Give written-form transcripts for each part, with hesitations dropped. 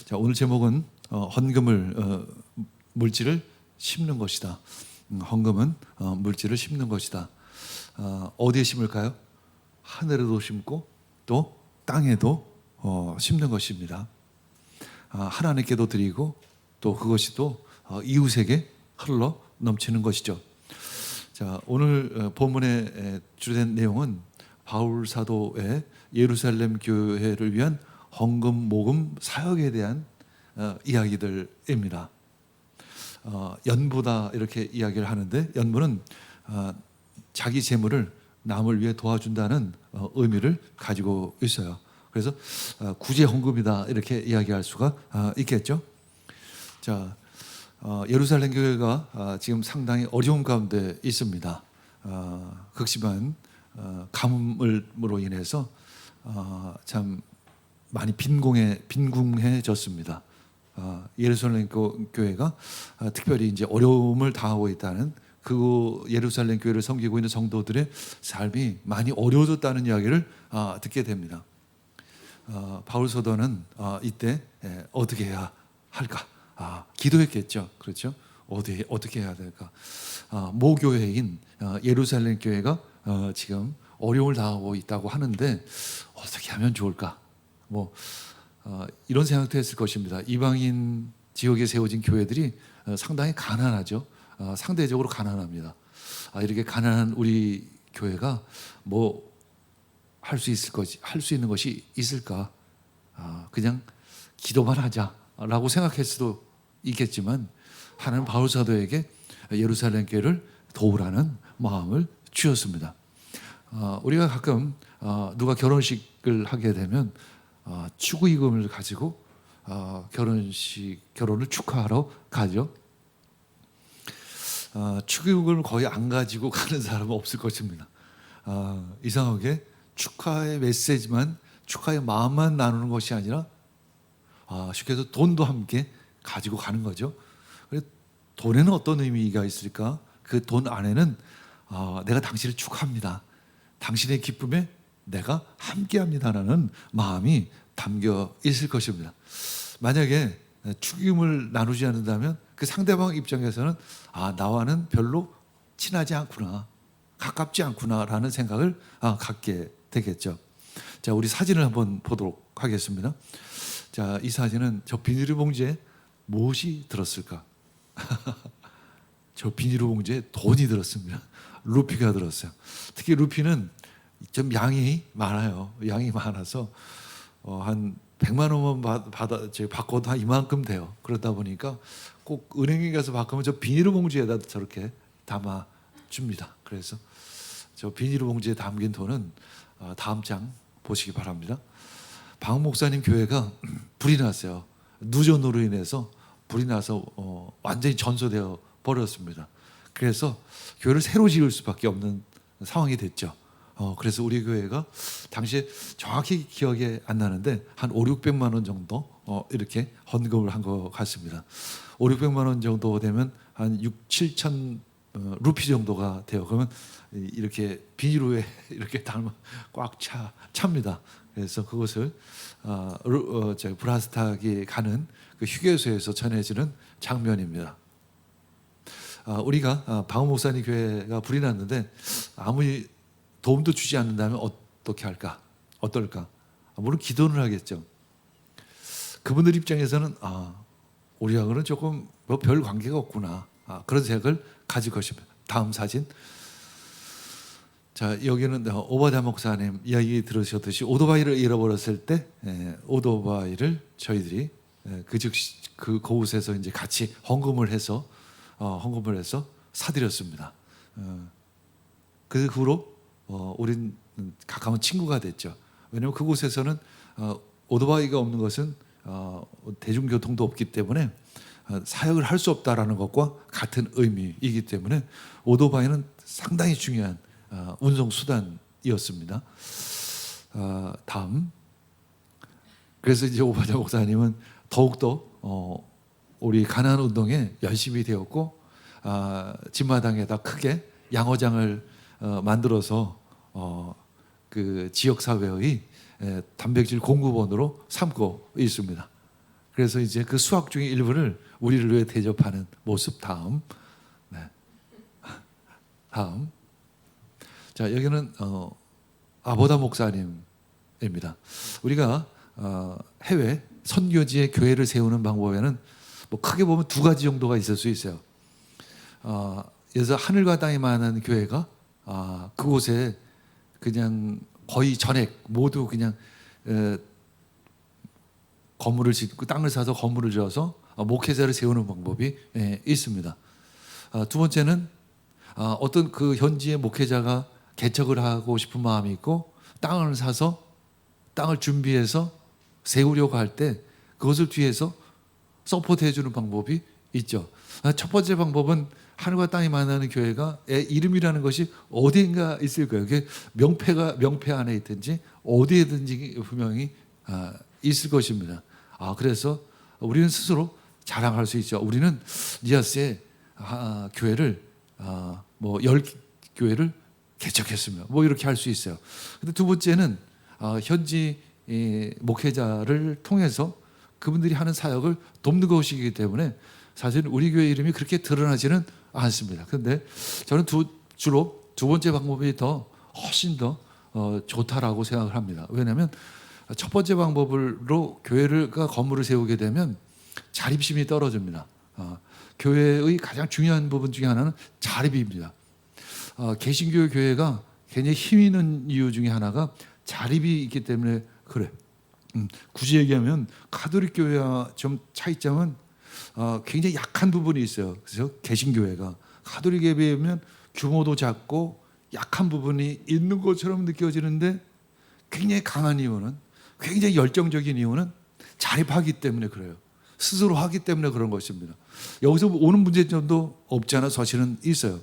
자, 오늘 제목은 헌금을 물질을 심는 것이다. 헌금은 물질을 심는 것이다. 어디에 심을까요? 하늘에도 심고 또 땅에도 심는 것입니다. 하나님께도 드리고 또 그것이 또 이웃에게 흘러 넘치는 것이죠. 자, 오늘 본문에 주된 내용은 바울 사도의 예루살렘 교회를 위한 헌금 모금 사역에 대한 이야기들입니다. 연부다 이렇게 이야기를 하는데, 연부는 자기 재물을 남을 위해 도와준다는 의미를 가지고 있어요. 그래서 구제 헌금이다 이렇게 이야기할 수가 있겠죠. 자, 예루살렘 교회가 지금 상당히 어려운 가운데 있습니다. 극심한 가뭄으로 인해서 참 많이 빈궁해졌습니다. 예루살렘 교회가 특별히 이제 어려움을 당하고 있다는, 그 예루살렘 교회를 섬기고 있는 성도들의 삶이 많이 어려워졌다는 이야기를 듣게 됩니다. 바울 사도는 이때 어떻게 해야 할까? 기도했겠죠. 그렇죠? 어떻게 해야 될까? 모교회인 예루살렘 교회가 지금 어려움을 당하고 있다고 하는데 어떻게 하면 좋을까? 이런 생각도 했을 것입니다. 이방인 지역에 세워진 교회들이 상당히 가난하죠. 상대적으로 가난합니다. 이렇게 가난한 우리 교회가 할 수 있는 것이 있을까? 그냥 기도만 하자라고 생각할 수도 있겠지만, 하나님 바울 사도에게 예루살렘 교회를 도우라는 마음을 주셨습니다. 우리가 가끔 누가 결혼식을 하게 되면 축의금을 가지고 결혼을 축하하러 가죠. 축의금을 거의 안 가지고 가는 사람은 없을 것입니다. 이상하게 축하의 메시지만, 축하의 마음만 나누는 것이 아니라 쉽게 해서 돈도 함께 가지고 가는 거죠. 돈에는 어떤 의미가 있을까? 그 돈 안에는 내가 당신을 축하합니다, 당신의 기쁨에 내가 함께합니다라는 마음이 담겨 있을 것입니다. 만약에 축의금을 나누지 않는다면 그 상대방 입장에서는 나와는 별로 친하지 않구나, 가깝지 않구나라는 생각을 갖게 되겠죠. 자, 우리 사진을 한번 보도록 하겠습니다. 자, 이 사진은 저 비닐봉지에 무엇이 들었을까? 저 비닐봉지에 돈이 들었습니다. 루피가 들었어요. 특히 루피는 좀 양이 많아요. 양이 많아서 한 100만 원만 바꿔도 한 이만큼 돼요. 그러다 보니까 꼭 은행에 가서 바꾸면 저 비닐봉지에다 저렇게 담아 줍니다. 그래서 저 비닐봉지에 담긴 돈은 다음 장 보시기 바랍니다. 박 목사님 교회가 불이 났어요. 누전으로 인해서 불이 나서 완전히 전소되어 버렸습니다. 그래서 교회를 새로 지을 수밖에 없는 상황이 됐죠. 그래서 우리 교회가 당시에 정확히 기억이 안 나는데 한 5,600만 원 정도 이렇게 헌금을 한 것 같습니다. 5,600만 원 정도 되면 한 6,7천 루피 정도가 돼요. 그러면 이렇게 비닐로에 이렇게 꽉 찹니다. 그래서 그것을 브라스탁이 가는 그 휴게소에서 전해지는 장면입니다. 우리가 박 목사님 교회가 불이 났는데 아무리 도움도 주지 않는다면 어떻게 할까? 어떨까? 물론 기도를 하겠죠. 그분들 입장에서는 우리하고는 조금 별 관계가 없구나, 그런 생각을 가질 것입니다. 다음 사진. 자, 여기는 오바댜 목사님 이야기 들으셨듯이 오토바이를 잃어버렸을 때 오토바이를 저희들이 그곳에서 이제 같이 헌금을 해서 사드렸습니다. 그 후로 우린 가까운 친구가 됐죠. 왜냐하면 그곳에서는 오토바이가 없는 것은 대중교통도 없기 때문에 사역을 할 수 없다라는 것과 같은 의미이기 때문에 오토바이는 상당히 중요한 운송 수단이었습니다. 다음. 그래서 이제 오바댜 목사님은 더욱더 우리 가나안 운동에 열심히 되었고, 집마당에다 크게 양어장을 만들어서 그 지역 사회의 단백질 공급원으로 삼고 있습니다. 그래서 이제 그 수확 중의 일부를 우리를 위해 대접하는 모습. 다음. 네. 다음. 자, 여기는 아보다 목사님입니다. 우리가 해외 선교지에 교회를 세우는 방법에는 뭐 크게 보면 두 가지 정도가 있을 수 있어요. 그래서 하늘과 땅이 많은 교회가 그곳에 그냥 거의 전액 모두 그냥 건물을 짓고 땅을 사서 건물을 지어서 목회자를 세우는 방법이 있습니다. 두 번째는 어떤 그 현지의 목회자가 개척을 하고 싶은 마음이 있고 땅을 사서 땅을 준비해서 세우려고 할 때 그것을 뒤에서 서포트해 주는 방법이 있죠. 첫 번째 방법은 하늘과 땅이 만나는 교회가 이름이라는 것이 어디인가 있을 거예요. 그게 명패 안에 있든지 어디에든지 분명히 있을 것입니다. 그래서 우리는 스스로 자랑할 수 있죠. 우리는 니아스의 교회를 뭐 10교회를 개척했으며 뭐 이렇게 할 수 있어요. 근데 두 번째는 현지 목회자를 통해서 그분들이 하는 사역을 돕는 것이기 때문에 사실 우리 교회 이름이 그렇게 드러나지는 않습니다. 그런데 저는 주로 두 번째 방법이 훨씬 더 좋다라고 생각을 합니다. 왜냐하면 첫 번째 방법으로 교회가 건물을 세우게 되면 자립심이 떨어집니다. 교회의 가장 중요한 부분 중에 하나는 자립입니다. 개신교 교회가 굉장히 힘 있는 이유 중에 하나가 자립이 있기 때문에 그래. 굳이 얘기하면 가톨릭 교회와 좀 차이점은 굉장히 약한 부분이 있어요. 그래서 개신교회가 가톨릭에 비하면 규모도 작고 약한 부분이 있는 것처럼 느껴지는데 굉장히 강한 이유는, 굉장히 열정적인 이유는 자립하기 때문에 그래요. 스스로 하기 때문에 그런 것입니다. 여기서 오는 문제점도 없지 않아 사실은 있어요.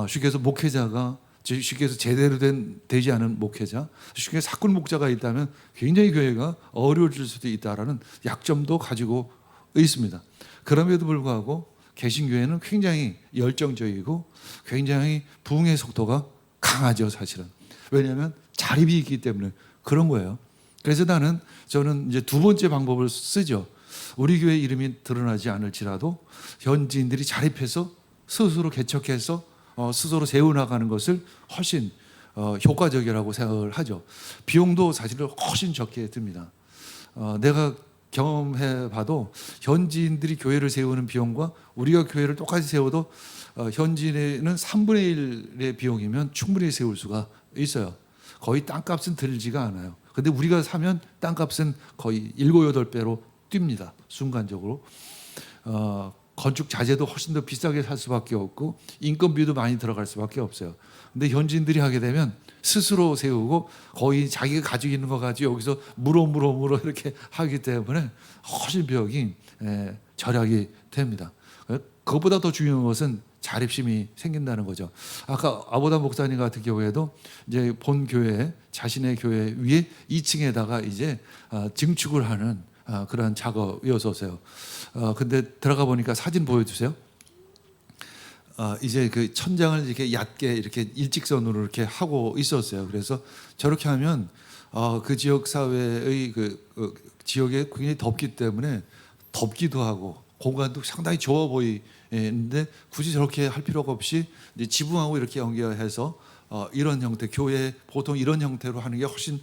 쉽게 해서 목회자가 쉽게 해서 제대로 되지 않은 목회자, 쉽게 해서 사꾼 목자가 있다면 굉장히 교회가 어려워질 수도 있다라는 약점도 가지고 있습니다. 그럼에도 불구하고 개신교회는 굉장히 열정적이고 굉장히 부흥의 속도가 강하죠, 사실은. 왜냐하면 자립이 있기 때문에 그런 거예요. 그래서 저는 이제 두 번째 방법을 쓰죠. 우리 교회 이름이 드러나지 않을지라도 현지인들이 자립해서 스스로 개척해서 스스로 세워나가는 것을 훨씬 효과적이라고 생각을 하죠. 비용도 사실은 훨씬 적게 듭니다. 내가 경험해봐도 현지인들이 교회를 세우는 비용과 우리가 교회를 똑같이 세워도 현지인은 3분의 1의 비용이면 충분히 세울 수가 있어요. 거의 땅값은 들지가 않아요. 근데 우리가 사면 땅값은 거의 7, 8배로 뜁니다. 순간적으로. 건축 자재도 훨씬 더 비싸게 살 수밖에 없고 인건비도 많이 들어갈 수밖에 없어요. 근데 현지인들이 하게 되면 스스로 세우고 거의 자기가 가지고 있는 거 가지고 여기서 물어 이렇게 하기 때문에 훨씬 비용이 절약이 됩니다. 그것보다 더 중요한 것은 자립심이 생긴다는 거죠. 아까 아보다 목사님 같은 경우에도 이제 본 교회, 자신의 교회 위에 2층에다가 이제 증축을 하는 그런 작업이었어요. 근데 들어가 보니까 사진 보여주세요. 이제 그 천장을 이렇게 얕게 이렇게 일직선으로 이렇게 하고 있었어요. 그래서 저렇게 하면 그 지역 사회의 지역에 굉장히 덥기 때문에 덥기도 하고 공간도 상당히 좋아 보이는데 굳이 저렇게 할 필요가 없이 이제 지붕하고 이렇게 연결해서 이런 형태, 교회 보통 이런 형태로 하는 게 훨씬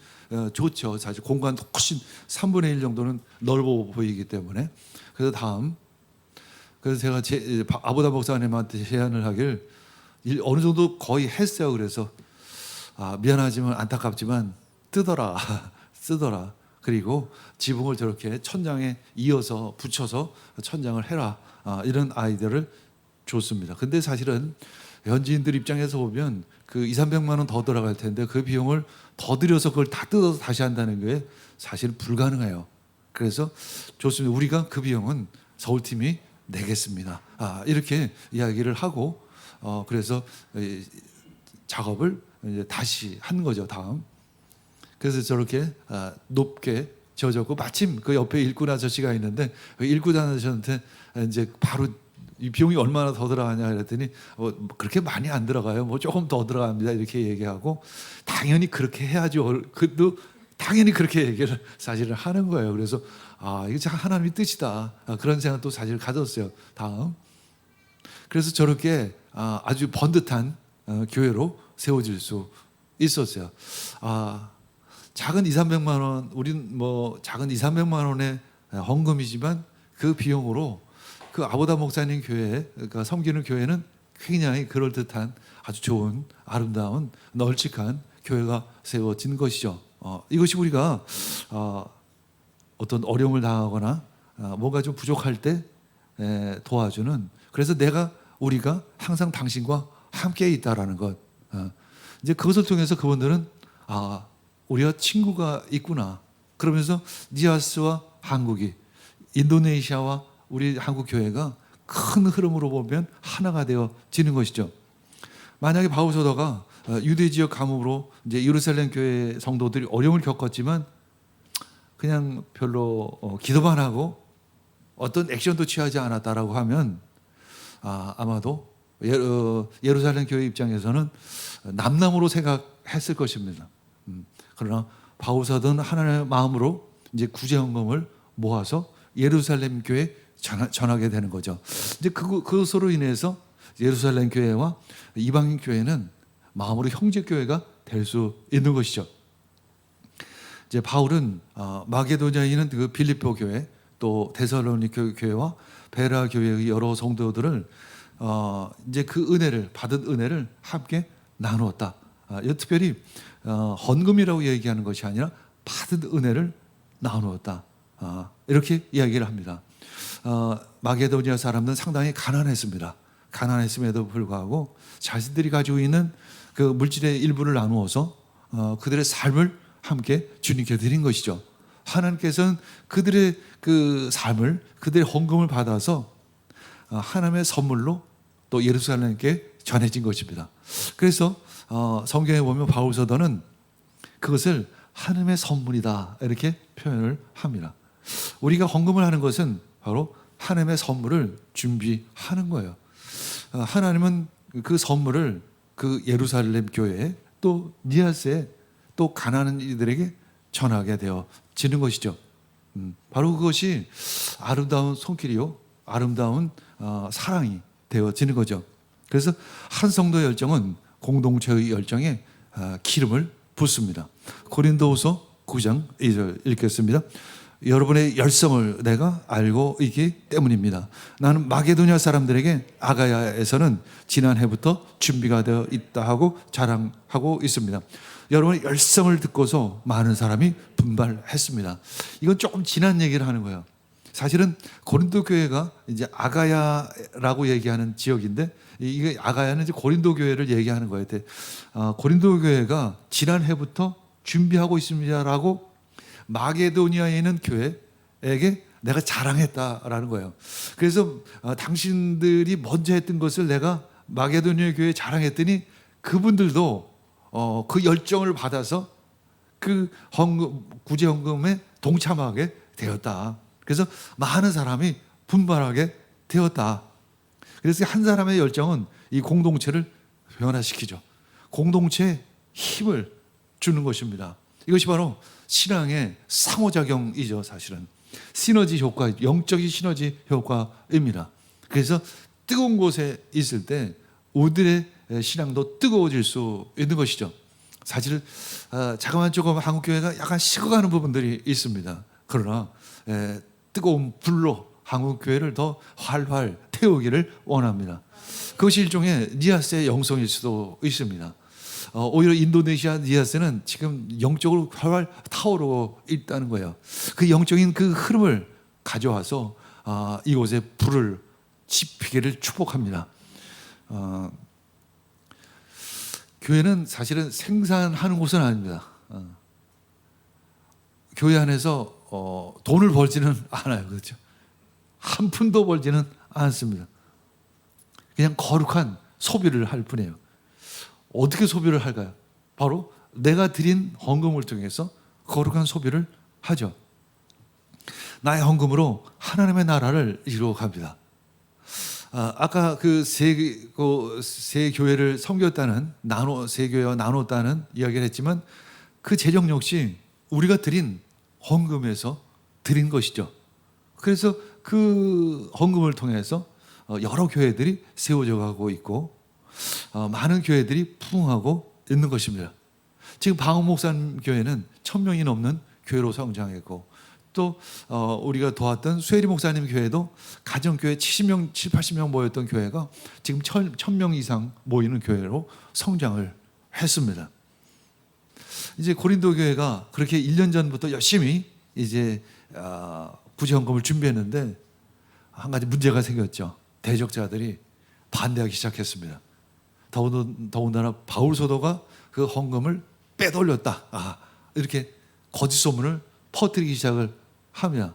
좋죠. 사실 공간도 훨씬 3분의 1 정도는 넓어 보이기 때문에. 그래서 제가 아보다 목사님한테 제안을 하길 어느 정도 거의 했어요. 그래서 미안하지만 안타깝지만 쓰더라. 그리고 지붕을 저렇게 천장에 이어서 붙여서 천장을 해라. 이런 아이디어를 줬습니다. 근데 사실은 현지인들 입장에서 보면 그 200~300만 원 더 들어갈 텐데 그 비용을 더 들여서 그걸 다 뜯어서 다시 한다는 게 사실 불가능해요. 그래서 좋습니다. 우리가 그 비용은 서울팀이 내겠습니다. 이렇게 이야기를 하고 그래서 작업을 이제 다시 한 거죠. 다음. 그래서 저렇게 높게 지어졌고 마침 그 옆에 일꾼 아저씨가 있는데 그 일꾼 아저씨한테 이제 바로 이 비용이 얼마나 더 들어가냐 그랬더니 그렇게 많이 안 들어가요. 뭐 조금 더 들어갑니다. 이렇게 얘기하고 당연히 그렇게 해야죠. 그래도 당연히 그렇게 얘기를 사실은 하는 거예요. 그래서 이게 참 하나님의 뜻이다. 그런 생각도 사실 가졌어요. 다음. 그래서 저렇게 아주 번듯한 교회로 세워질 수 있었어요. 작은 200~300만 원, 우린 뭐 작은 200~300만 원의 헌금이지만 그 비용으로 그 아보다 목사님 교회, 그러니까 섬기는 교회는 굉장히 그럴듯한 아주 좋은 아름다운 널찍한 교회가 세워진 것이죠. 이것이 우리가 어떤 어려움을 당하거나 뭔가 좀 부족할 때 도와주는, 그래서 우리가 항상 당신과 함께 있다라는 것. 이제 그것을 통해서 그분들은 우리가 친구가 있구나. 그러면서 니아스와 한국이, 인도네시아와 우리 한국 교회가 큰 흐름으로 보면 하나가 되어지는 것이죠. 만약에 바울사도가 유대 지역 감옥으로 이제 예루살렘 교회 성도들이 어려움을 겪었지만 그냥 별로 기도만 하고 어떤 액션도 취하지 않았다라고 하면 아마도 예루살렘 교회 입장에서는 남남으로 생각했을 것입니다. 그러나 바울사도는 하나님의 마음으로 이제 구제헌금을 모아서 예루살렘 교회에 전하게 되는 거죠. 이제 그것으로 인해서 예루살렘 교회와 이방인 교회는 마음으로 형제 교회가 될 수 있는 것이죠. 이제 바울은 마게도냐에 있는 그 빌립보 교회, 또 데살로니가 교회와 베라 교회의 여러 성도들을 이제 그 은혜를 받은 은혜를 함께 나누었다. 특별히 헌금이라고 얘기하는 것이 아니라 받은 은혜를 나누었다. 이렇게 이야기를 합니다. 마게도니아 사람들은 상당히 가난했습니다. 가난했음에도 불구하고 자신들이 가지고 있는 그 물질의 일부를 나누어서 그들의 삶을 함께 주님께 드린 것이죠. 하나님께서는 그들의 그 삶을, 그들의 헌금을 받아서 하나님의 선물로 또 예루살렘께 전해진 것입니다. 그래서 성경에 보면 바울서도는 그것을 하나님의 선물이다 이렇게 표현을 합니다. 우리가 헌금을 하는 것은 바로 하나님의 선물을 준비하는 거예요. 하나님은 그 선물을 그 예루살렘 교회에 또 니아스에 또 가난한 이들에게 전하게 되어지는 것이죠. 바로 그것이 아름다운 손길이요, 아름다운 사랑이 되어지는 거죠. 그래서 한 성도의 열정은 공동체의 열정에 기름을 붓습니다. 고린도후서 9장 2절 읽겠습니다. 여러분의 열성을 내가 알고 있기 때문입니다. 나는 마게도냐 사람들에게 아가야에서는 지난해부터 준비가 되어 있다 하고 자랑하고 있습니다. 여러분의 열성을 듣고서 많은 사람이 분발했습니다. 이건 조금 지난 얘기를 하는 거예요. 사실은 고린도 교회가 이제 아가야라고 얘기하는 지역인데, 이게 아가야는 이제 고린도 교회를 얘기하는 거예요. 고린도 교회가 지난해부터 준비하고 있습니다라고 마게도니아에 있는 교회에게 내가 자랑했다라는 거예요. 그래서 당신들이 먼저 했던 것을 내가 마게도니아 교회에 자랑했더니 그분들도 그 열정을 받아서 그 구제헌금에 동참하게 되었다. 그래서 많은 사람이 분발하게 되었다. 그래서 한 사람의 열정은 이 공동체를 변화시키죠. 공동체에 힘을 주는 것입니다. 이것이 바로 신앙의 상호작용이죠. 사실은 시너지 효과, 영적인 시너지 효과입니다. 그래서 뜨거운 곳에 있을 때 우리들의 신앙도 뜨거워질 수 있는 것이죠. 사실 자그마한 조금 한국교회가 약간 식어가는 부분들이 있습니다. 그러나 뜨거운 불로 한국교회를 더 활활 태우기를 원합니다. 그것이 일종의 니아스의 영성일 수도 있습니다. 오히려 인도네시아 니아스는 지금 영적으로 활활 타오르고 있다는 거예요. 그 영적인 그 흐름을 가져와서 이곳에 불을 지피기를 축복합니다. 교회는 사실은 생산하는 곳은 아닙니다. 교회 안에서 돈을 벌지는 않아요. 그렇죠? 한 푼도 벌지는 않습니다. 그냥 거룩한 소비를 할 뿐이에요. 어떻게 소비를 할까요? 바로 내가 드린 헌금을 통해서 거룩한 소비를 하죠. 나의 헌금으로 하나님의 나라를 이루어 갑니다. 아까 그 세 교회를 섬겼다는 세 교회와 나눴다는 이야기를 했지만 그 재정 역시 우리가 드린 헌금에서 드린 것이죠. 그래서 그 헌금을 통해서 여러 교회들이 세워져 가고 있고 많은 교회들이 부흥하고 있는 것입니다. 지금 방호 목사님 교회는 1,000명이 넘는 교회로 성장했고, 또 우리가 도왔던 수혜리 목사님 교회도 가정교회 70명, 80명 모였던 교회가 지금 1,000명 이상 모이는 교회로 성장을 했습니다. 이제 고린도 교회가 그렇게 1년 전부터 열심히 이제 구제헌금을 준비했는데 한 가지 문제가 생겼죠. 대적자들이 반대하기 시작했습니다. 더군다나 바울 사도가 그 헌금을 빼돌렸다, 이렇게 거짓 소문을 퍼뜨리기 시작을 하며,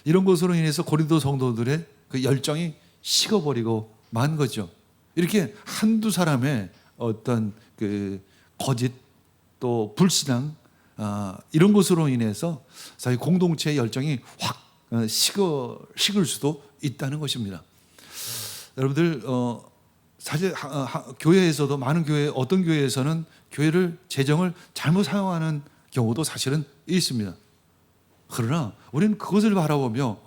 이런 것으로 인해서 고린도 성도들의 그 열정이 식어버리고 만 거죠. 이렇게 한두 사람의 어떤 그 거짓 또 불신앙 이런 것으로 인해서 사실 공동체의 열정이 확 식을 수도 있다는 것입니다. 여러분들 사실 교회에서도 많은 교회, 어떤 교회에서는 교회를 재정을 잘못 사용하는 경우도 사실은 있습니다. 그러나 우리는 그것을 바라보며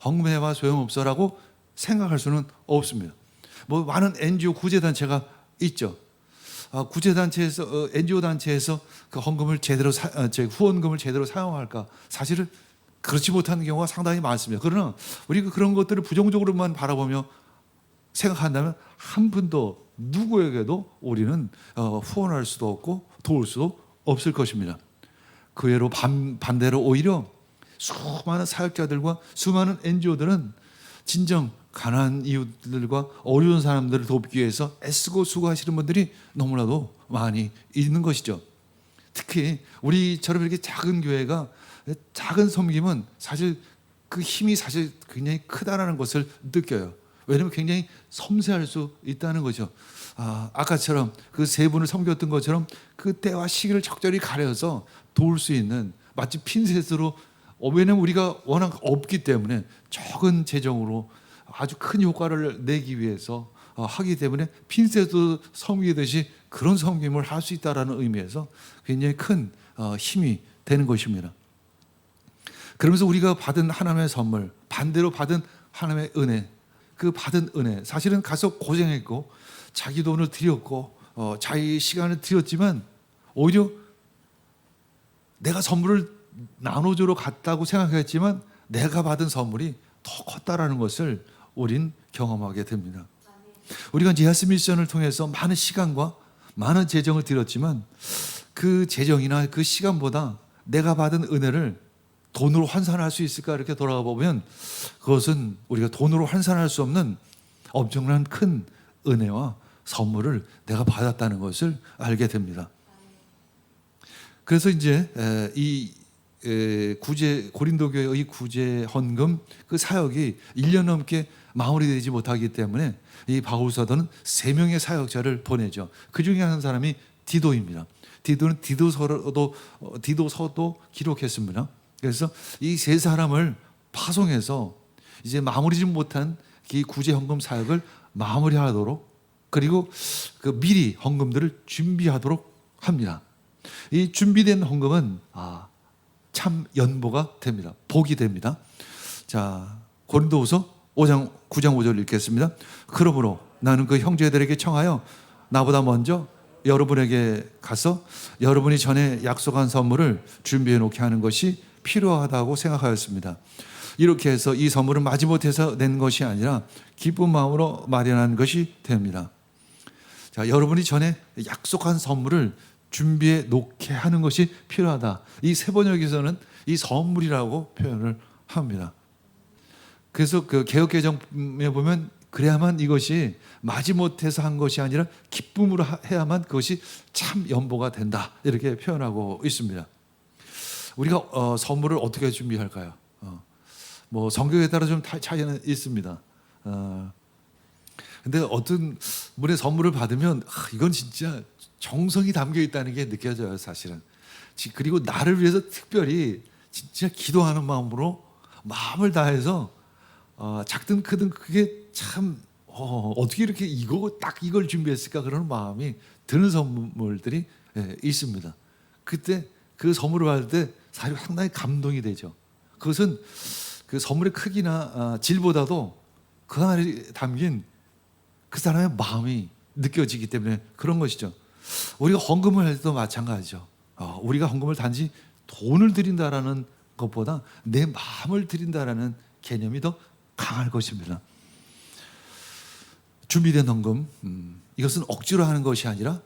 헌금해봐 소용없어라고 생각할 수는 없습니다. 뭐 많은 NGO 구제단체가 있죠. 구제단체에서 NGO 단체에서 그 헌금을 제대로 후원금을 제대로 사용할까? 사실은 그렇지 못하는 경우가 상당히 많습니다. 그러나 우리가 그런 것들을 부정적으로만 바라보며 생각한다면 한 분도 누구에게도 우리는 후원할 수도 없고 도울 수도 없을 것입니다. 그 외로 반대로 오히려 수많은 사역자들과 수많은 NGO들은 진정 가난한 이웃들과 어려운 사람들을 돕기 위해서 애쓰고 수고하시는 분들이 너무나도 많이 있는 것이죠. 특히 우리처럼 이렇게 작은 교회가 작은 섬김은 사실 그 힘이 사실 굉장히 크다라는 것을 느껴요. 왜냐하면 굉장히 섬세할 수 있다는 거죠. 아까처럼 그 세 분을 섬겼던 것처럼 그 때와 시기를 적절히 가려서 도울 수 있는, 마치 핀셋으로, 왜냐하면 우리가 워낙 없기 때문에 적은 재정으로 아주 큰 효과를 내기 위해서 하기 때문에 핀셋으로 섬기듯이 그런 섬김을 할 수 있다는 의미에서 굉장히 큰 힘이 되는 것입니다. 그러면서 우리가 받은 하나님의 선물, 반대로 받은 하나님의 은혜, 그 받은 은혜, 사실은 가서 고생했고 자기 돈을 들였고 자기 시간을 들였지만 오히려 내가 선물을 나눠주러 갔다고 생각했지만 내가 받은 선물이 더 컸다라는 것을 우린 경험하게 됩니다. 우리가 지하스 미션을 통해서 많은 시간과 많은 재정을 들였지만 그 재정이나 그 시간보다 내가 받은 은혜를 돈으로 환산할 수 있을까 이렇게 돌아가 보면 그것은 우리가 돈으로 환산할 수 없는 엄청난 큰 은혜와 선물을 내가 받았다는 것을 알게 됩니다. 그래서 이제 이 고린도 교회의 구제 헌금 그 사역이 1년 넘게 마무리되지 못하기 때문에 이 바울 사도는 3명의 사역자를 보내죠. 그 중에 한 사람이 디도입니다. 디도는 디도서도 기록했습니다. 그래서 이 세 사람을 파송해서 이제 마무리지 못한 이 구제 헌금 사역을 마무리하도록, 그리고 그 미리 헌금들을 준비하도록 합니다. 이 준비된 헌금은 참 연보가 됩니다. 복이 됩니다. 자, 고린도후서 5장 9장 5절 읽겠습니다. 그러므로 나는 그 형제들에게 청하여 나보다 먼저 여러분에게 가서 여러분이 전에 약속한 선물을 준비해 놓게 하는 것이 필요하다고 생각하였습니다. 이렇게 해서 이 선물은 마지못해서 낸 것이 아니라 기쁜 마음으로 마련한 것이 됩니다. 자, 여러분이 전에 약속한 선물을 준비해 놓게 하는 것이 필요하다. 이 세번역에서는 이 선물이라고 표현을 합니다. 그래서 그 개역개정에 보면 그래야만 이것이 마지못해서 한 것이 아니라 기쁨으로 해야만 그것이 참 연보가 된다, 이렇게 표현하고 있습니다. 우리가 선물을 어떻게 준비할까요? 뭐 성경에 따라 좀 차이는 있습니다. 근데 어떤 분의 선물을 받으면 이건 진짜 정성이 담겨 있다는 게 느껴져요, 사실은. 그리고 나를 위해서 특별히 진짜 기도하는 마음으로 마음을 다해서 작든 크든 그게 참 어떻게 이렇게 이걸 준비했을까 그런 마음이 드는 선물들이 있습니다. 그때 그 선물을 받을 때 사실 상당히 감동이 되죠. 그것은 그 선물의 크기나 질보다도 그 안에 담긴 그 사람의 마음이 느껴지기 때문에 그런 것이죠. 우리가 헌금을 할 때도 마찬가지죠. 우리가 헌금을 단지 돈을 드린다라는 것보다 내 마음을 드린다라는 개념이 더 강할 것입니다. 준비된 헌금, 이것은 억지로 하는 것이 아니라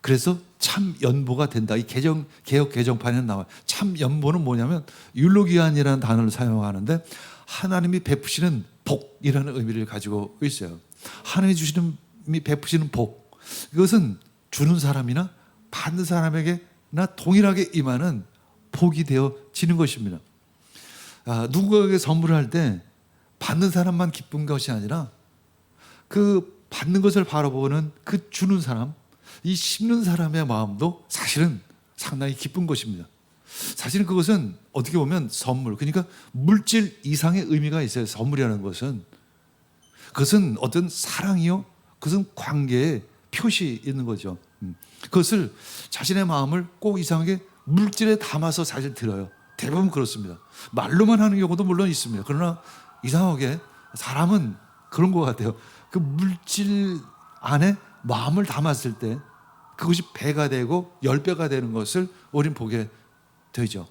그래서 참 연보가 된다. 이 개혁 개정판에는 나와요. 참 연보는 뭐냐면 율로기한이라는 단어를 사용하는데 하나님이 베푸시는 복이라는 의미를 가지고 있어요. 하나님이 베푸시는 복, 이것은 주는 사람이나 받는 사람에게나 동일하게 임하는 복이 되어지는 것입니다. 누군가에게 선물을 할 때 받는 사람만 기쁜 것이 아니라 그 받는 것을 바라보는 그 주는 사람, 이 심는 사람의 마음도 사실은 상당히 기쁜 것입니다. 사실은 그것은 어떻게 보면 선물, 그러니까 물질 이상의 의미가 있어요. 선물이라는 것은 그것은 어떤 사랑이요, 그것은 관계의 표시 있는 거죠. 그것을 자신의 마음을 꼭 이상하게 물질에 담아서 사실 들어요. 대부분 그렇습니다. 말로만 하는 경우도 물론 있습니다. 그러나 이상하게 사람은 그런 것 같아요. 그 물질 안에 마음을 담았을 때 그것이 배가 되고 10배가 되는 것을 우리는 보게 되죠.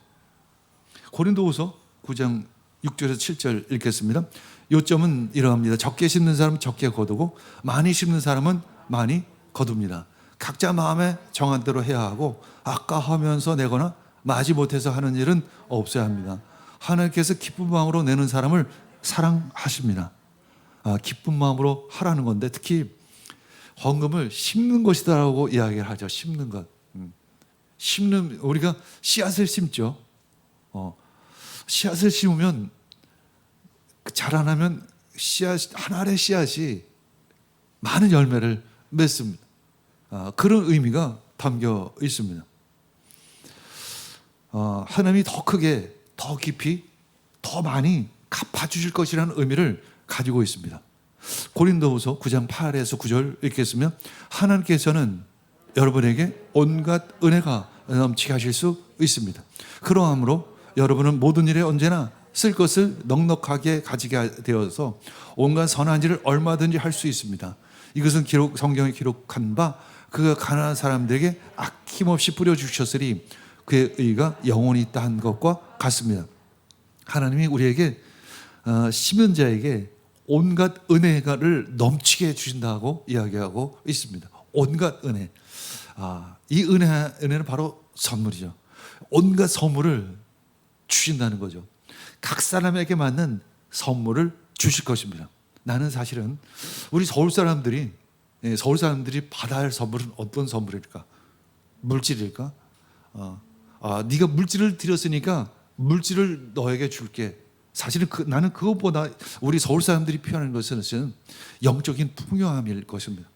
고린도후서 9장 6절에서 7절 읽겠습니다. 요점은 이러합니다. 적게 심는 사람은 적게 거두고 많이 심는 사람은 많이 거둡니다. 각자 마음에 정한 대로 해야 하고 아까하면서 내거나 마지 못해서 하는 일은 없어야 합니다. 하나님께서 기쁜 마음으로 내는 사람을 사랑하십니다. 기쁜 마음으로 하라는 건데 특히 헌금을 심는 것이다라고 이야기를 하죠. 심는 것. 심는, 우리가 씨앗을 심죠. 씨앗을 심으면 자라나면 한 알의 씨앗이 많은 열매를 맺습니다. 그런 의미가 담겨 있습니다. 하나님이 더 크게, 더 깊이, 더 많이 갚아주실 것이라는 의미를 가지고 있습니다. 고린도후서 9장 8에서 9절 읽겠으면 하나님께서는 여러분에게 온갖 은혜가 넘치게 하실 수 있습니다. 그러므로 여러분은 모든 일에 언제나 쓸 것을 넉넉하게 가지게 되어서 온갖 선한 일을 얼마든지 할 수 있습니다. 이것은 성경에 기록한 바 그가 가난한 사람들에게 아낌없이 뿌려주셨으니 그의 의가 영원히 있다 한 것과 같습니다. 하나님이 우리에게 심은 자에게 온갖 은혜를 넘치게 해주신다고 이야기하고 있습니다. 온갖 은혜. 이 은혜는 바로 선물이죠. 온갖 선물을 주신다는 거죠. 각 사람에게 맞는 선물을 주실 것입니다. 나는 사실은 우리 서울 사람들이 받아야 할 선물은 어떤 선물일까? 물질일까? 네가 물질을 드렸으니까 물질을 너에게 줄게. 사실은 나는 그것보다 우리 서울 사람들이 표현하는 것은 영적인 풍요함일 것입니다.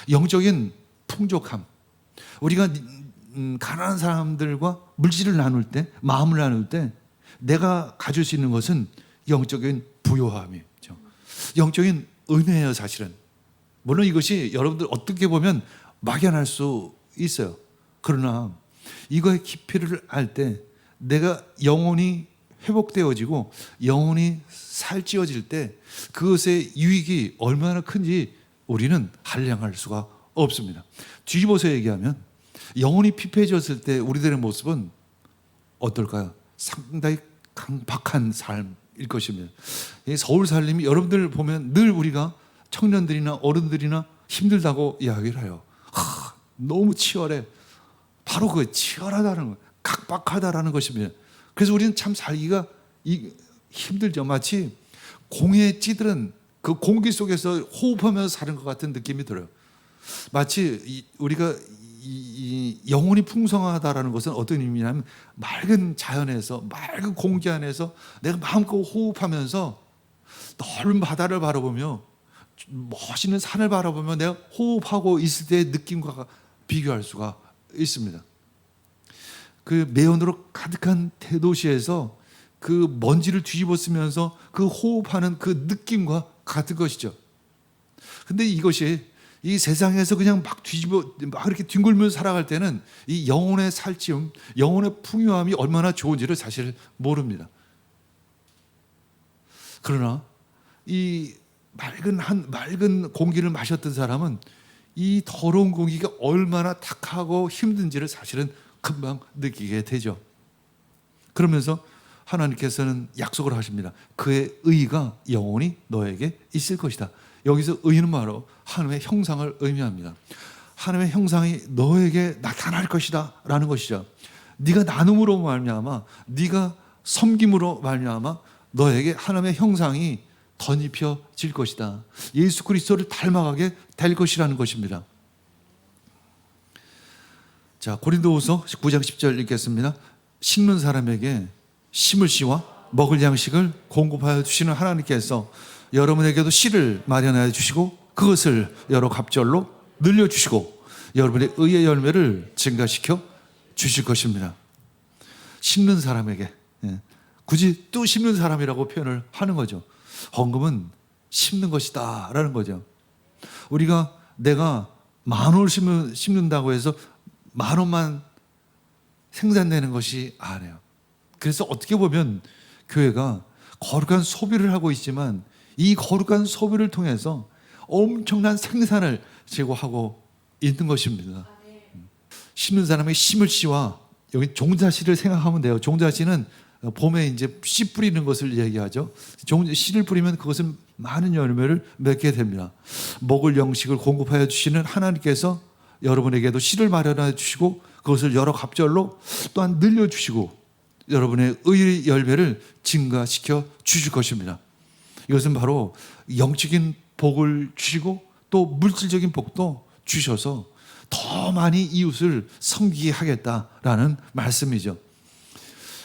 영적인 풍족함. 우리가 가난한 사람들과 물질을 나눌 때, 마음을 나눌 때 내가 가질 수 있는 것은 영적인 부요함이죠. 영적인 은혜예요, 사실은. 물론 이것이 여러분들 어떻게 보면 막연할 수 있어요. 그러나 이거의 깊이를 알 때 내가 영혼이 회복되어지고 영혼이 살찌워질 때 그것의 유익이 얼마나 큰지 우리는 한량할 수가 없습니다. 뒤집어서 얘기하면 영혼이 피폐해졌을 때 우리들의 모습은 어떨까요? 상당히 강박한 삶일 것입니다. 서울 살림이 여러분들 보면 늘 우리가 청년들이나 어른들이나 힘들다고 이야기를 해요. 너무 치열해. 바로 그 치열하다는 것, 각박하다라는 것입니다. 그래서 우리는 참 살기가 힘들죠. 마치 공에 찌들은 그 공기 속에서 호흡하면서 사는 것 같은 느낌이 들어요. 마치 우리가 영혼이 풍성하다라는 것은 어떤 의미냐면 맑은 자연에서, 맑은 공기 안에서 내가 마음껏 호흡하면서 넓은 바다를 바라보며 멋있는 산을 바라보며 내가 호흡하고 있을 때의 느낌과 비교할 수가 있습니다. 그 매연으로 가득한 대도시에서 그 먼지를 뒤집어 쓰면서 그 호흡하는 그 느낌과 같은 것이죠. 근데 이것이 이 세상에서 그냥 막 뒤집어 막 이렇게 뒹굴면서 살아갈 때는 이 영혼의 살찌움, 영혼의 풍요함이 얼마나 좋은지를 사실 모릅니다. 그러나 이 맑은 공기를 마셨던 사람은 이 더러운 공기가 얼마나 탁하고 힘든지를 사실은 금방 느끼게 되죠. 그러면서 하나님께서는 약속을 하십니다. 그의 의가 영원히 너에게 있을 것이다. 여기서 의는 바로 하나님의 형상을 의미합니다. 하나님의 형상이 너에게 나타날 것이다 라는 것이죠. 네가 나눔으로 말미암아, 네가 섬김으로 말미암아 너에게 하나님의 형상이 덧입혀질 것이다. 예수 그리스도를 닮아가게 될 것이라는 것입니다. 자, 고린도후서 9장 10절 읽겠습니다. 심는 사람에게 심을 씨와 먹을 양식을 공급하여 주시는 하나님께서 여러분에게도 씨를 마련하여 주시고 그것을 여러 갑절로 늘려주시고 여러분의 의의 열매를 증가시켜 주실 것입니다. 심는 사람에게, 굳이 또 심는 사람이라고 표현을 하는 거죠. 헌금은 심는 것이다 라는 거죠. 우리가 내가 10,000원을 심는다고 해서 10,000원만 생산되는 것이 아니에요. 그래서 어떻게 보면 교회가 거룩한 소비를 하고 있지만 이 거룩한 소비를 통해서 엄청난 생산을 제고하고 있는 것입니다. 심는 사람의 심을 씨와 여기 종자씨를 생각하면 돼요. 종자씨는 봄에 이제 씨 뿌리는 것을 얘기하죠. 씨를 뿌리면 그것은 많은 열매를 맺게 됩니다. 먹을 양식을 공급하여 주시는 하나님께서 여러분에게도 씨를 마련해 주시고 그것을 여러 갑절로 또한 늘려주시고 여러분의 의의 열매를 증가시켜 주실 것입니다. 이것은 바로 영적인 복을 주시고 또 물질적인 복도 주셔서 더 많이 이웃을 섬기게 하겠다라는 말씀이죠.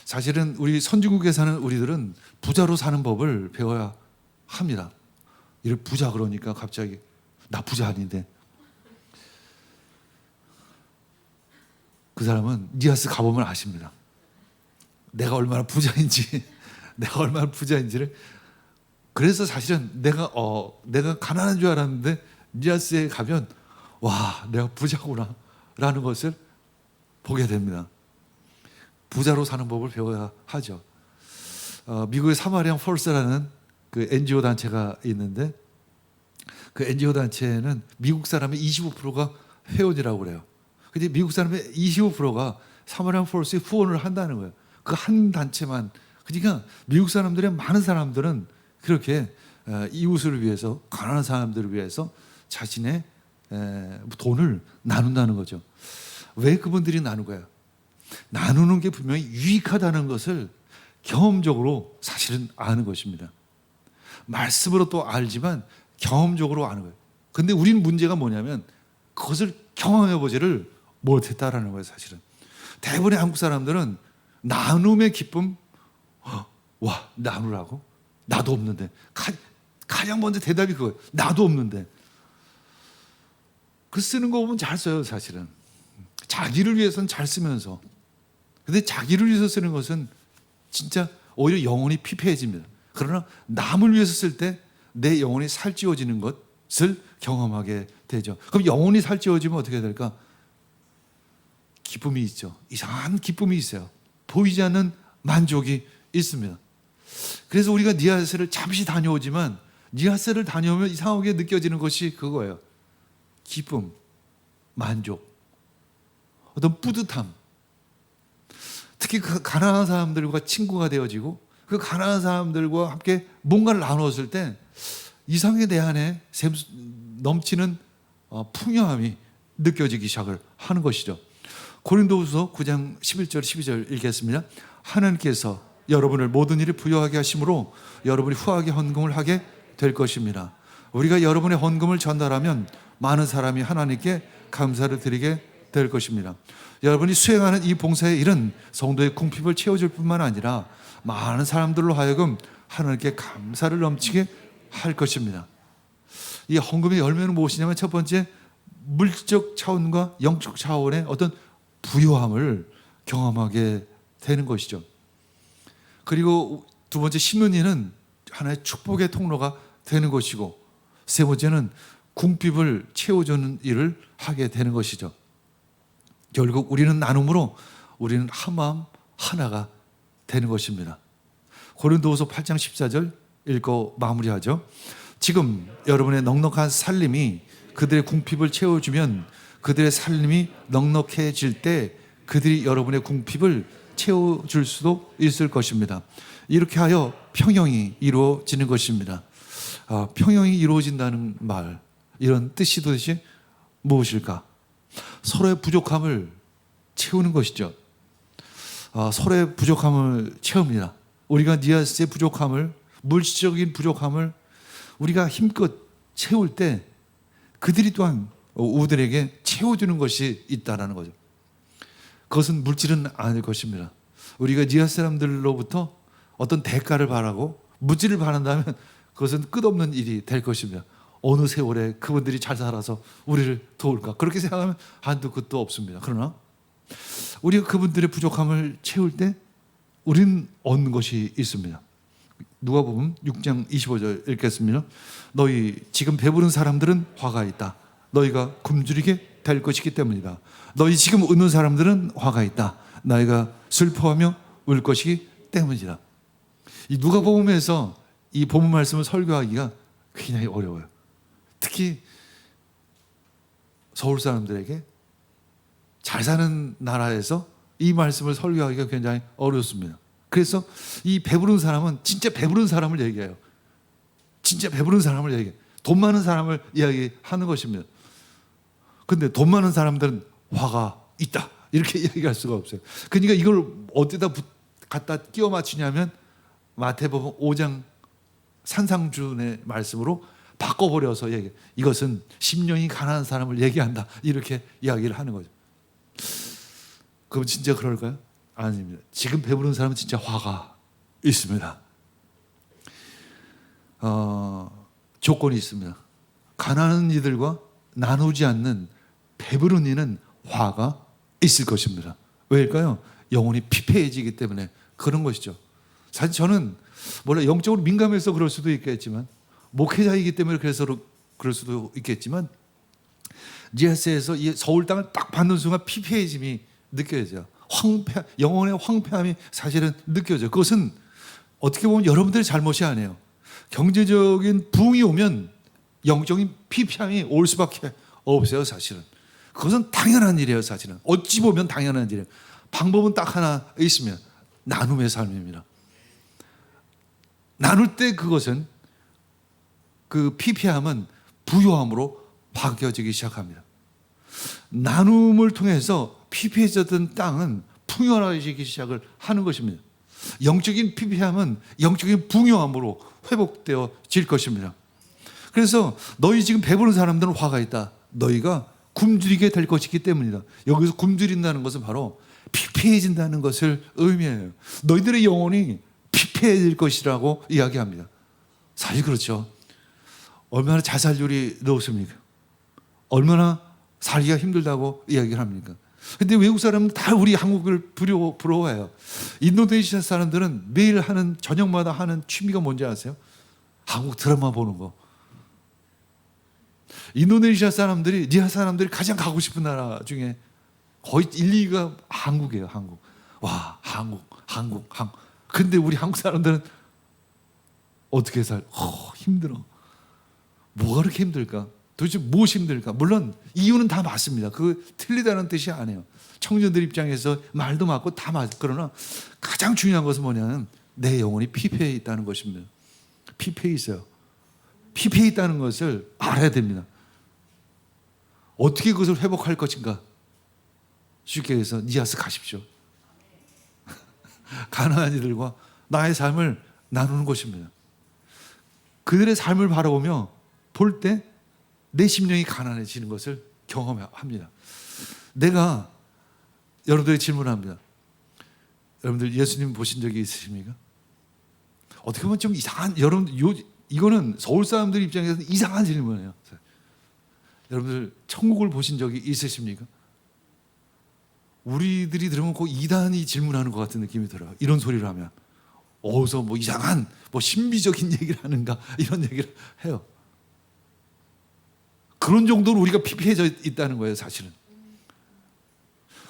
사실은 우리 선진국에 사는 우리들은 부자로 사는 법을 배워야 합니다. 이를 부자 그러니까 갑자기 나 부자 아닌데. 그 사람은 니아스 가보면 아십니다. 내가 얼마나 부자인지, 내가 얼마나 부자인지를. 그래서 사실은 내가 가난한 줄 알았는데 니아스에 가면 와, 내가 부자구나 라는 것을 보게 됩니다. 부자로 사는 법을 배워야 하죠. 미국의 사마리안 폴스라는 그 NGO 단체가 있는데 그 NGO 단체는 미국 사람의 25%가 회원이라고 그래요. 근데 미국 사람의 25%가 사마리안 폴스에 후원을 한다는 거예요. 그 한 단체만. 그러니까 미국 사람들의 많은 사람들은 그렇게 이웃을 위해서, 가난한 사람들을 위해서 자신의 돈을 나눈다는 거죠. 왜 그분들이 나누고요? 나누는 게 분명히 유익하다는 것을 경험적으로 사실은 아는 것입니다. 말씀으로 또 알지만 경험적으로 아는 거예요. 근데 우리는 문제가 뭐냐면 그것을 경험해 보지를 못했다라는 거예요. 사실은 대부분의 한국 사람들은 나눔의 기쁨, 와, 나누라고? 나도 없는데. 가장 먼저 대답이 그거예요. 나도 없는데. 그 쓰는 거 보면 잘 써요. 사실은 자기를 위해서는 잘 쓰면서, 근데 자기를 위해서 쓰는 것은 진짜 오히려 영혼이 피폐해집니다. 그러나 남을 위해서 쓸 때 내 영혼이 살찌워지는 것을 경험하게 되죠. 그럼 영혼이 살찌워지면 어떻게 될까? 기쁨이 있죠. 이상한 기쁨이 있어요. 보이지 않는 만족이 있습니다. 그래서 우리가 니아스를 잠시 다녀오지만 니아스를 다녀오면 이상하게 느껴지는 것이 그거예요. 기쁨, 만족, 어떤 뿌듯함. 특히 그 가난한 사람들과 친구가 되어지고 그 가난한 사람들과 함께 뭔가를 나누었을 때 이상하게 내 안에 넘치는 풍요함이 느껴지기 시작을 하는 것이죠. 고린도후서 9장 11절 12절 읽겠습니다. 하나님께서 여러분을 모든 일에 부여하게 하심으로 여러분이 후하게 헌금을 하게 될 것입니다. 우리가 여러분의 헌금을 전달하면 많은 사람이 하나님께 감사를 드리게 될 것입니다. 여러분이 수행하는 이 봉사의 일은 성도의 궁핍을 채워줄 뿐만 아니라 많은 사람들로 하여금 하나님께 감사를 넘치게 할 것입니다. 이 헌금의 열매는 무엇이냐면 첫 번째, 물질적 차원과 영적 차원의 어떤 부요함을 경험하게 되는 것이죠. 그리고 두 번째, 심는 이는 하나의 축복의 통로가 되는 것이고, 세 번째는 궁핍을 채워주는 일을 하게 되는 것이죠. 결국 우리는 나눔으로 우리는 한마음 하나가 되는 것입니다. 고린도후서 8장 14절 읽고 마무리하죠. 지금 여러분의 넉넉한 살림이 그들의 궁핍을 채워주면 그들의 살림이 넉넉해질 때 그들이 여러분의 궁핍을 채워줄 수도 있을 것입니다. 이렇게 하여 평형이 이루어지는 것입니다. 평형이 이루어진다는 말, 이런 뜻이 도대체 무엇일까? 서로의 부족함을 채우는 것이죠. 서로의 부족함을 채웁니다. 우리가 니아스의 부족함을, 물질적인 부족함을 우리가 힘껏 채울 때 그들이 또한 우들에게 채워주는 것이 있다는 거죠. 그것은 물질은 아닐 것입니다. 우리가 니아스 사람들로부터 어떤 대가를 바라고 물질을 바란다면 그것은 끝없는 일이 될 것입니다. 어느 세월에 그분들이 잘 살아서 우리를 도울까? 그렇게 생각하면 한도 끝도 없습니다. 그러나 우리가 그분들의 부족함을 채울 때 우리는 얻는 것이 있습니다. 누가복음 6장 25절 읽겠습니다. 너희 지금 배부른 사람들은 화가 있다. 너희가 굶주리게 될 것이기 때문이다. 너희 지금 웃는 사람들은 화가 있다. 너희가 슬퍼하며 울 것이기 때문이다. 이 누가복음에서 이 본문 말씀을 설교하기가 굉장히 어려워요. 특히 서울 사람들에게 잘 사는 나라에서 이 말씀을 설교하기가 굉장히 어렵습니다. 그래서 이 배부른 사람은 진짜 배부른 사람을 얘기해요. 진짜 배부른 사람을 얘기해요. 돈 많은 사람을 이야기하는 것입니다. 근데 돈 많은 사람들은 화가 있다. 이렇게 이야기할 수가 없어요. 그러니까 이걸 어디다 갖다 끼워 맞추냐면 마태복음 5장 산상준의 말씀으로 바꿔버려서 얘기해요. 이것은 심령이 가난한 사람을 얘기한다. 이렇게 이야기를 하는 거죠. 그럼 진짜 그럴까요? 아닙니다. 지금 배부른 사람은 진짜 화가 있습니다. 조건이 있습니다. 가난한 이들과 나누지 않는 배부른 이는 화가 있을 것입니다. 왜일까요? 영혼이 피폐해지기 때문에 그런 것이죠. 사실 저는 영적으로 민감해서 그럴 수도 있겠지만 목회자이기 때문에 그래서 그럴 수도 있겠지만 GS에서 이 서울 땅을 딱 받는 순간 피폐해짐이 느껴져요. 영혼의 황폐함이 사실은 느껴져요. 그것은 어떻게 보면 여러분들의 잘못이 아니에요. 경제적인 부흥이 오면 영적인 피폐함이 올 수밖에 없어요. 사실은 그것은 당연한 일이에요. 사실은 어찌 보면 당연한 일이에요. 방법은 딱 하나 있으면 나눔의 삶입니다. 나눌 때 그것은 그 피폐함은 부요함으로 바뀌어지기 시작합니다. 나눔을 통해서 피폐해졌던 땅은 풍요로워지기 시작을 하는 것입니다. 영적인 피폐함은 영적인 풍요함으로 회복되어질 것입니다. 그래서 너희 지금 배부른 사람들은 화가 있다. 너희가 굶주리게 될 것이기 때문이다. 여기서 굶주린다는 것은 바로 피폐해진다는 것을 의미해요. 너희들의 영혼이 피폐해질 것이라고 이야기합니다. 사실 그렇죠. 얼마나 잘 살 일이 높습니까? 얼마나 살기가 힘들다고 이야기를 합니까? 근데 외국 사람은 다 우리 한국을 부러워해요. 인도네시아 사람들은 매일 하는 저녁마다 하는 취미가 뭔지 아세요? 한국 드라마 보는 거. 인도네시아 사람들이 니아 사람들이 가장 가고 싶은 나라 중에 거의 1, 2위가 한국이에요. 한국. 와, 한국. 근데 우리 한국 사람들은 어떻게 힘들어. 뭐가 그렇게 힘들까? 도대체 무엇이 힘들까? 물론 이유는 다 맞습니다. 그 틀리다는 뜻이 아니에요. 청년들 입장에서 말도 맞고 다 맞. 그러나 가장 중요한 것은 뭐냐면 내 영혼이 피폐해 있다는 것입니다. 피폐해 있어요. 피폐해 있다는 것을 알아야 됩니다. 어떻게 그것을 회복할 것인가? 쉽게 해서 니아스 가십시오. 가난한 이들과 나의 삶을 나누는 것입니다. 그들의 삶을 바라보며 볼 때 내 심령이 가난해지는 것을 경험합니다. 내가 여러분들에게 질문합니다. 여러분들 예수님 보신 적이 있으십니까? 어떻게 보면 좀 이상한, 이거는 서울 사람들 입장에서 이상한 질문이에요. 여러분들 천국을 보신 적이 있으십니까? 우리들이 들으면 꼭 이단이 질문하는 것 같은 느낌이 들어요. 이런 소리를 하면 어디서 이상한 신비적인 얘기를 하는가 이런 얘기를 해요. 그런 정도로 우리가 피폐해져 있다는 거예요, 사실은.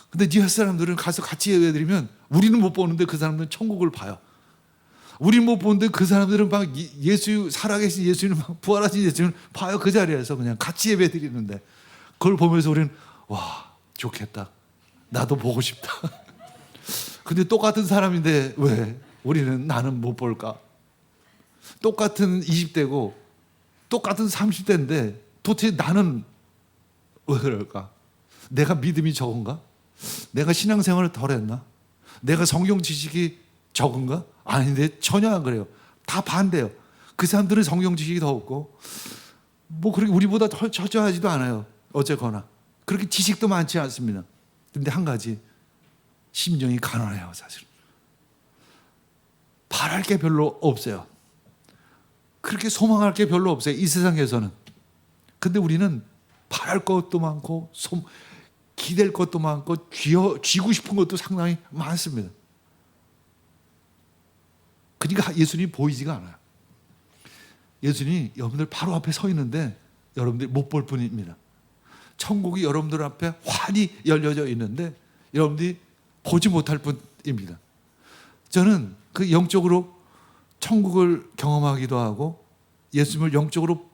근데 니아 사람들은 가서 같이 예배드리면 우리는 못 보는데 그 사람들은 천국을 봐요. 우리는 못 보는데 그 사람들은 막 예수, 살아계신 예수님, 부활하신 예수님 봐요. 그 자리에서 그냥 같이 예배드리는데 그걸 보면서 우리는 와, 좋겠다. 나도 보고 싶다. 근데 똑같은 사람인데 왜 우리는 나는 못 볼까? 똑같은 20대고 똑같은 30대인데 도대체 나는 왜 그럴까? 내가 믿음이 적은가? 내가 신앙생활을 덜 했나? 내가 성경 지식이 적은가? 아닌데 전혀 안 그래요. 다 반대요. 그 사람들은 성경 지식이 더 없고 뭐 그렇게 우리보다 더 철저하지도 않아요. 어쨌거나 그렇게 지식도 많지 않습니다. 근데 한 가지, 심정이 가난해요. 사실 바랄 게 별로 없어요. 그렇게 소망할 게 별로 없어요, 이 세상에서는. 근데 우리는 바랄 것도 많고 기댈 것도 많고 쥐고 싶은 것도 상당히 많습니다. 그러니까 예수님이 보이지가 않아요. 예수님이 여러분들 바로 앞에 서 있는데 여러분들이 못 볼 뿐입니다. 천국이 여러분들 앞에 환히 열려져 있는데 여러분들이 보지 못할 뿐입니다. 저는 그 영적으로 천국을 경험하기도 하고 예수님을 영적으로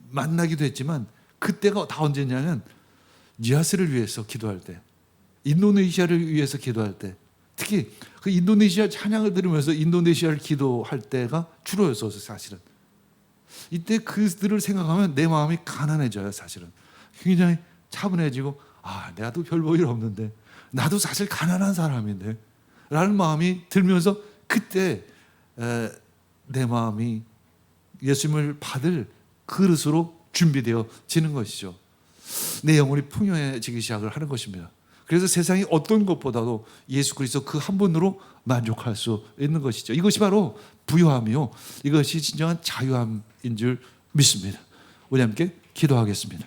만나기도 했지만 그때가 다 언제냐면 니아스를 위해서 기도할 때, 인도네시아를 위해서 기도할 때, 특히 그 인도네시아 찬양을 들으면서 인도네시아를 기도할 때가 주로였어요. 사실은 이때 그들을 생각하면 내 마음이 가난해져요. 사실은 굉장히 차분해지고 내가 또 별 볼 일 없는데 나도 사실 가난한 사람인데 라는 마음이 들면서 그때 내 마음이 예수님을 받을 그릇으로 준비되어지는 것이죠. 내 영혼이 풍요해지기 시작을 하는 것입니다. 그래서 세상이 어떤 것보다도 예수 그리스도 그 한 분으로 만족할 수 있는 것이죠. 이것이 바로 부요함이요, 이것이 진정한 자유함인 줄 믿습니다. 우리 함께 기도하겠습니다.